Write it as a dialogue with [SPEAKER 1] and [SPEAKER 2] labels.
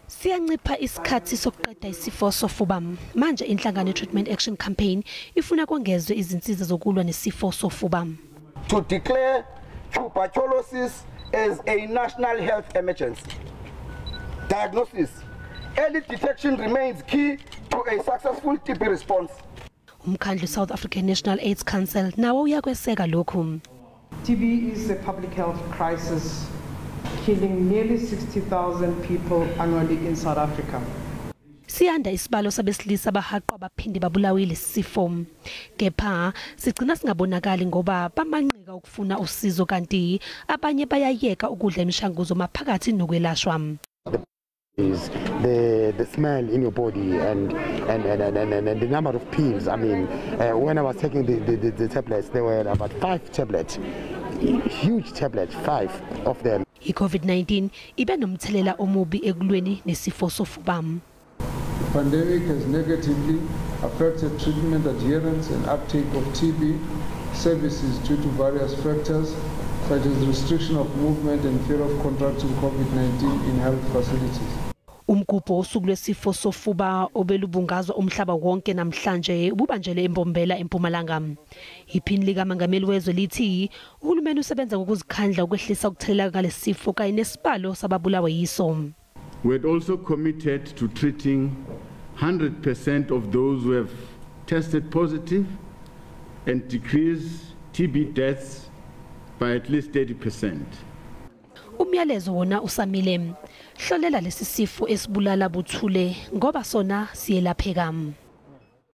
[SPEAKER 1] Siyancipha isikhathi sokuqeda isifo sofuba. Manje Inhlangano iTreatment Action Campaign ifuna kongezwe izinsiza zokulwa nesifo sofuba.
[SPEAKER 2] To declare tuberculosis as a national health emergency. Diagnosis. Early detection remains key to a successful TB response.
[SPEAKER 1] Umkhandlu South African National AIDS Council nawo uyakweseka lokhu.
[SPEAKER 3] TB is a public health crisis, killing nearly 60,000 people annually in South Africa.
[SPEAKER 1] Siyanda isibalo sabesilisa abahaqwa baphinde babulawa lesisifo. Kepha sigcina singabonakali ngoba bamanqika ukufuna usizo kanti abanye bayayeka ukudla imishanguzo maphakathi nokwelashwa.
[SPEAKER 4] Is the smell in your body and the number of pills. I mean, when I was taking the tablets, there were about 5 tablets, huge tablets, 5 of them.
[SPEAKER 1] I-COVID-19 ibe nomthelela omubi ekulweni nesifo sofuba.
[SPEAKER 5] The pandemic has negatively affected treatment adherence and uptake of TB services due to various factors such as restriction of movement and fear of contracting COVID-19 in health facilities.
[SPEAKER 1] Umgubho osuku lwesifo sofuba obelubungazwa umhlaba wonke namhlanje ububanjele eMbombela eMpumalanga. Iphini likaMangameli wezwe lithi uhulumeni usebenza ngokuzikhandla ukwehlisa ukutheleleka ngalesifo kanye nesibalo sababulawa yiso.
[SPEAKER 6] We had also committed to treating 100% of those who have tested positive and decrease TB deaths by at least 30%.
[SPEAKER 1] Umyalezo wona usamile. Hlolela lesisifo esibulala buthule ngoba sona siyelapheka.